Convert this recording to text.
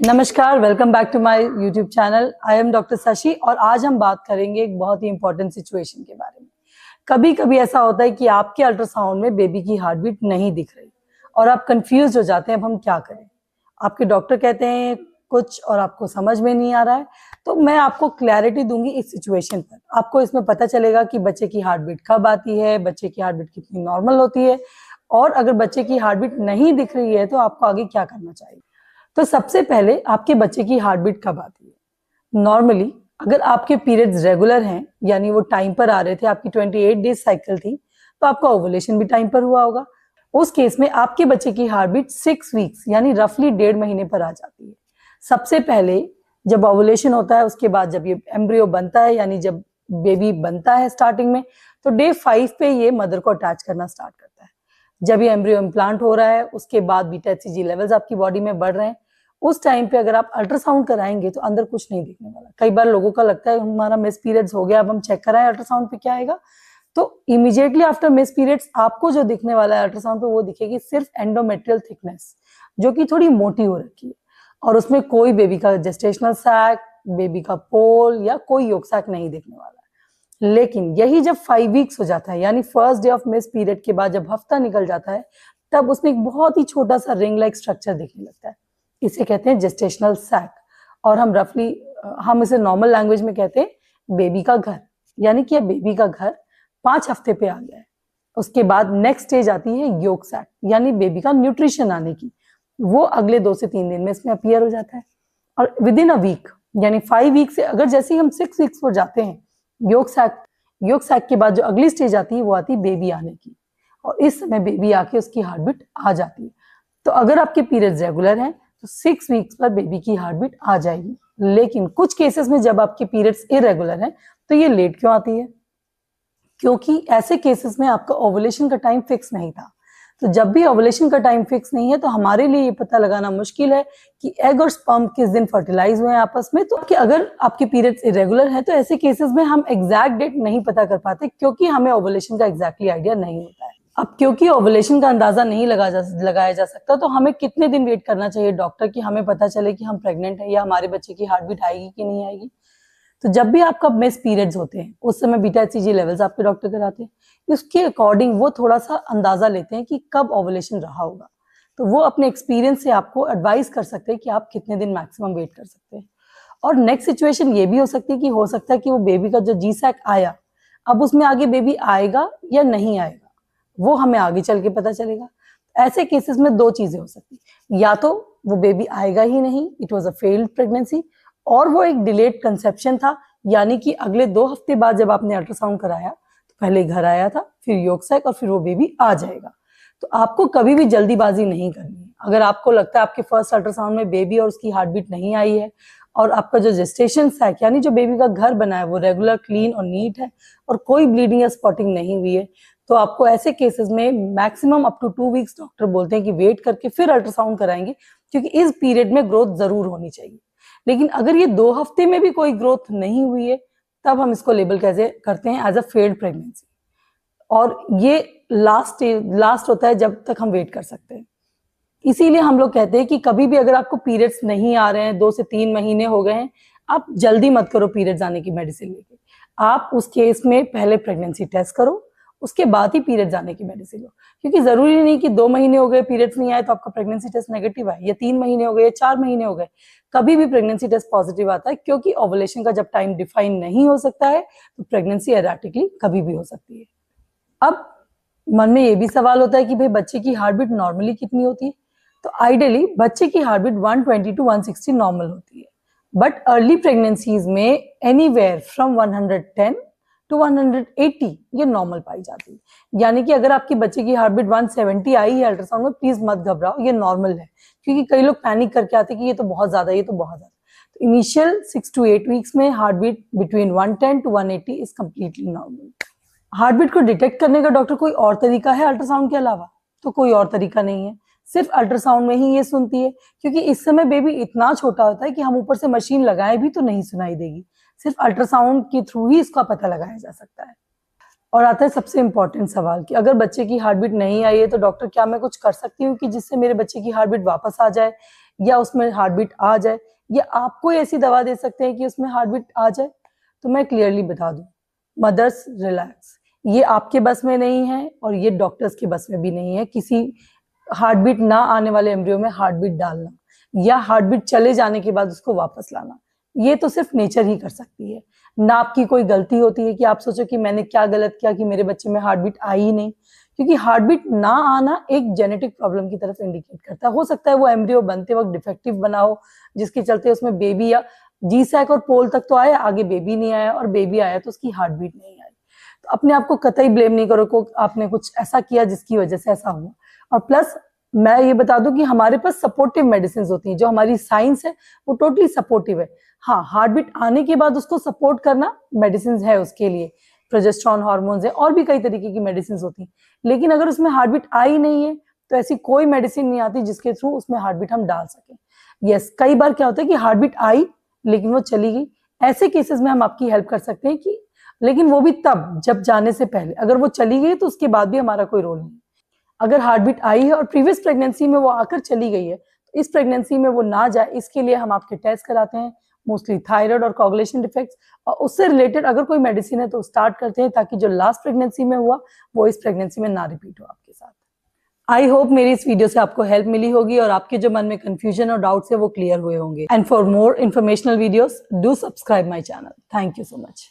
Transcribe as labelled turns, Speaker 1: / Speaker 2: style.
Speaker 1: नमस्कार, welcome back to my YouTube channel. I am doctor Shashi और आज हम बात करेंगे एक बहुत ही इंपॉर्टेंट सिचुएशन के बारे में। कभी कभी ऐसा होता है कि आपके अल्ट्रासाउंड में बेबी की हार्ट बीट नहीं दिख रही और आप कंफ्यूज हो जाते हैं, अब हम क्या करें। आपके डॉक्टर कहते हैं कुछ और आपको समझ में नहीं आ रहा है, तो मैं आपको क्लैरिटी दूंगी इस सिचुएशन पर। आपको इसमें पता चलेगा कि बच्चे की हार्ट बीट कब आती है, बच्चे की हार्ट बीट कितनी नॉर्मल होती है, और अगर बच्चे की हार्ट बीट नहीं दिख रही है तो आपको आगे क्या करना चाहिए। तो सबसे पहले आपके बच्चे की हार्ट बीट कब आती है। नॉर्मली अगर आपके पीरियड्स रेगुलर हैं, यानी वो टाइम पर आ रहे थे, आपकी 28 डेज साइकिल थी, तो आपका ओवुलेशन भी टाइम पर हुआ होगा। उस केस में आपके बच्चे की हार्ट बीट 6 वीक्स यानी रफली 1.5 महीने पर आ जाती है। सबसे पहले जब ओवुलेशन होता है, उसके बाद जब ये एम्ब्रियो बनता है, यानी जब बेबी बनता है स्टार्टिंग में, तो डे 5 पे ये मदर को अटैच करना स्टार्ट करता है। जब ये एम्ब्रियो इम्प्लांट हो रहा है, उसके बाद बीटा एचसीजी लेवल्स आपकी बॉडी में बढ़ रहे हैं, उस टाइम पे अगर आप अल्ट्रासाउंड कराएंगे तो अंदर कुछ नहीं दिखने वाला। कई बार लोगों का लगता है हमारा मिस पीरियड्स हो गया, अब हम चेक कराएं अल्ट्रासाउंड पे क्या आएगा। तो इमीडिएटली आफ्टर मिस पीरियड्स आपको जो दिखने वाला है अल्ट्रासाउंड पे, वो दिखेगी सिर्फ एंडोमेट्रियल थिकनेस, जो कि थोड़ी मोटी हो रखी है, और उसमें कोई बेबी का जेस्टेशनल सैक, बेबी का पोल या कोई योग सैक नहीं दिखने वाला है। लेकिन यही जब 5 वीक्स हो जाता है, यानी first day of miss period के बाद जब हफ्ता निकल जाता है, तब उसमें एक बहुत ही छोटा सा रिंग लाइक स्ट्रक्चर दिखने लगता है। इसे कहते हैं जेस्टेशनल सैक, और हम इसे नॉर्मल लैंग्वेज में कहते हैं बेबी का घर, यानी कि बेबी का घर 5 हफ्ते पे आ गया है। उसके बाद नेक्स्ट स्टेज आती है योग सैक, यानी बेबी का न्यूट्रिशन आने की। वो अगले 2 से 3 दिन में इसमें अपीयर हो जाता है, और विद इन अ वीक यानी 5 वीक से अगर जैसे ही हम 6 वीक्स पर जाते हैं, योग सैक के बाद जो अगली स्टेज आती है वो आती है बेबी आने की, और इस समय बेबी आके उसकी हार्ट बीट आ जाती है। तो अगर आपके पीरियड्स रेगुलर हैं तो 6 वीक्स पर बेबी की हार्ट बीट आ जाएगी। लेकिन कुछ केसेस में जब आपके पीरियड्स इरेगुलर हैं तो ये लेट क्यों आती है? क्योंकि ऐसे केसेस में आपका ओवुलेशन का टाइम फिक्स नहीं था। तो जब भी ओवुलेशन का टाइम फिक्स नहीं है तो हमारे लिए ये पता लगाना मुश्किल है कि एग और स्पर्म किस दिन फर्टिलाइज हुए हैं आपस में। तो कि अगर आपके पीरियड्स इरेगुलर है तो ऐसे केसेस में हम एग्जैक्ट डेट नहीं पता कर पाते, क्योंकि हमें ओवुलेशन का एग्जैक्टली आइडिया नहीं होता है। अब क्योंकि ओवुलेशन का अंदाजा नहीं लगाया जा सकता, तो हमें कितने दिन वेट करना चाहिए डॉक्टर कि हमें पता चले कि हम प्रेग्नेंट है या हमारे बच्चे की हार्ट बीट आएगी कि नहीं आएगी। तो जब भी आपका मिस पीरियड्स होते हैं उस समय बीटा एचसीजी लेवल्स आपके डॉक्टर कराते हैं, उसके अकॉर्डिंग वो थोड़ा सा अंदाजा लेते हैं कि कब ओवुलेशन रहा होगा। तो वो अपने एक्सपीरियंस से आपको एडवाइस कर सकते हैं कि आप कितने दिन मैक्सिमम वेट कर सकते हैं। और नेक्स्ट सिचुएशन ये भी हो सकती है कि हो सकता है कि वो बेबी का जो जी सैक आया, अब उसमें आगे बेबी आएगा या नहीं आएगा, वो हमें आगे चल के पता चलेगा। ऐसे केसेस में 2 चीजें हो सकती, या तो वो बेबी आएगा ही नहीं, it was a failed pregnancy, और वो एक डिलेड कंसेप्शन था, यानी कि अगले 2 हफ्ते बाद जब आपने अल्ट्रासाउंड कराया तो पहले घर आया था, फिर योग सैक, और फिर वो बेबी आ जाएगा। तो आपको कभी भी जल्दीबाजी नहीं करनी है। अगर आपको लगता है आपके फर्स्ट अल्ट्रासाउंड में बेबी और उसकी हार्ट बीट नहीं आई है, और आपका जो जेस्टेशन सैक यानी जो बेबी का घर बना है वो रेगुलर, क्लीन और नीट है, और कोई ब्लीडिंग या स्पॉटिंग नहीं हुई है, तो आपको ऐसे केसेस में maximum up to 2 weeks doctor बोलते हैं कि वेट करके फिर अल्ट्रासाउंड कराएंगे, क्योंकि इस पीरियड में ग्रोथ जरूर होनी चाहिए। लेकिन अगर ये 2 हफ्ते में भी कोई ग्रोथ नहीं हुई है, तब हम इसको लेबल कैसे करते हैं? एज अ फेल्ड प्रेगनेंसी, और ये लास्ट होता है जब तक हम वेट कर सकते हैं। इसीलिए हम लोग कहते हैं कि कभी भी अगर आपको पीरियड्स नहीं आ रहे हैं, 2 से 3 महीने हो गए हैं, आप जल्दी मत करो पीरियड्स आने की मेडिसिन लेके। आप उस केस में पहले प्रेगनेंसी टेस्ट करो, उसके बाद ही पीरियड्स आने की मेडिसिन लो। क्योंकि जरूरी नहीं कि 2 महीने हो गए पीरियड्स नहीं आए तो आपका प्रेगनेंसी टेस्ट नेगेटिव आए, या 3 महीने हो गए या 4 महीने हो गए, कभी भी प्रेगनेंसी टेस्ट पॉजिटिव आता है, क्योंकि ओवुलेशन का जब टाइम डिफाइन नहीं हो सकता है तो प्रेगनेंसी एराटिकली कभी भी हो सकती है। अब मन में ये भी सवाल होता है कि भाई बच्चे की हार्ट बीट नॉर्मली कितनी होती है? तो आइडियली बच्चे की हार्ट बीट 120 टू 160 नॉर्मल होती है, बट अर्ली प्रेगनेंसीज में एनीवेयर फ्रॉम 110 टू 180 ये नॉर्मल पाई जाती है। यानी कि अगर आपकी बच्चे की हार्ट बीट 170 आई है अल्ट्रासाउंड में, प्लीज मत घबराओ, ये नॉर्मल है। क्योंकि कई लोग पैनिक करके आते हैं कि ये तो बहुत ज्यादा, ये तो बहुत ज्यादा। तो इनिशियल 6 to 8 वीक्स में heart beat between 110 to 180 is completely normal. Heart beat को डिटेक्ट करने का डॉक्टर कोई और तरीका है अल्ट्रासाउंड के अलावा? तो कोई और तरीका नहीं है, सिर्फ अल्ट्रासाउंड में ही ये सुनती है। क्योंकि इस समय बेबी इतना छोटा होता है कि हम ऊपर से मशीन लगाए भी तो नहीं सुनाई देगी, सिर्फ अल्ट्रासाउंड के थ्रू ही इसका पता लगाया जा सकता है। और आता है सबसे इंपॉर्टेंट सवाल कि अगर बच्चे की हार्ट बीट नहीं आई है तो डॉक्टर क्या मैं कुछ कर सकती हूँ कि जिससे मेरे बच्चे की हार्ट बीट वापस आ जाए, या उसमें हार्ट बीट आ जाए, या आपको ऐसी दवा दे सकते हैं कि उसमें हार्ट बीट आ जाए? तो मैं क्लियरली बता दूं, मदर्स रिलैक्स, ये आपके बस में नहीं है और ये डॉक्टर्स के बस में भी नहीं है किसी हार्ट बीट ना आने वाले एम्ब्रियो में हार्ट बीट डालना या हार्ट बीट चले जाने के बाद उसको वापस लाना। ये तो सिर्फ नेचर ही कर सकती है, ना आपकी कोई गलती होती है कि आप सोचो कि मैंने क्या गलत किया कि मेरे बच्चे में हार्ट बीट आई ही नहीं, क्योंकि हार्ट बीट ना आना एक जेनेटिक प्रॉब्लम की तरफ इंडिकेट करता है। हो सकता है वो एम्ब्रियो बनते वक्त डिफेक्टिव बना हो, जिसके चलते उसमें बेबी या जी सैक और पोल तक तो आया, आगे बेबी नहीं आया, और बेबी आया तो उसकी हार्ट बीट नहीं आई। तो अपने आप को कतई ब्लेम नहीं करो को आपने कुछ ऐसा किया जिसकी वजह से ऐसा हुआ। और प्लस मैं ये बता दूं कि हमारे पास सपोर्टिव मेडिसिन होती हैं, जो हमारी साइंस है वो टोटली सपोर्टिव है। हाँ, हार्ट बीट आने के बाद उसको सपोर्ट करना मेडिसिन है, उसके लिए प्रोजेस्टेरॉन हार्मोन्स है और भी कई तरीके की मेडिसिन होती हैं। लेकिन अगर उसमें हार्ट बीट आई नहीं है तो ऐसी कोई मेडिसिन नहीं आती जिसके थ्रू उसमें हार्ट बीट हम डाल सकें। यस, कई बार क्या होता है कि हार्ट बीट आई लेकिन वो चली गई, ऐसे केसेस में हम आपकी हेल्प कर सकते हैं कि, लेकिन वो भी तब जब जाने से पहले। अगर वो चली गई तो उसके बाद भी हमारा कोई रोल नहीं। अगर हार्ट बीट आई है और प्रीवियस प्रेगनेंसी में वो आकर चली गई है, तो इस प्रेगनेंसी में वो ना जाए, इसके लिए हम आपके टेस्ट कराते हैं, मोस्टली थायराइड और कोगुलेशन डिफेक्ट्स, और उससे रिलेटेड अगर कोई मेडिसिन है तो स्टार्ट करते हैं, ताकि जो लास्ट प्रेगनेंसी में हुआ वो इस प्रेगनेंसी में ना रिपीट हो आपके साथ। आई होप मेरी इस वीडियो से आपको हेल्प मिली होगी और आपके जो मन में कंफ्यूजन और डाउट्स है वो क्लियर हुए होंगे। And for more informational videos do subscribe my channel. Thank you so much.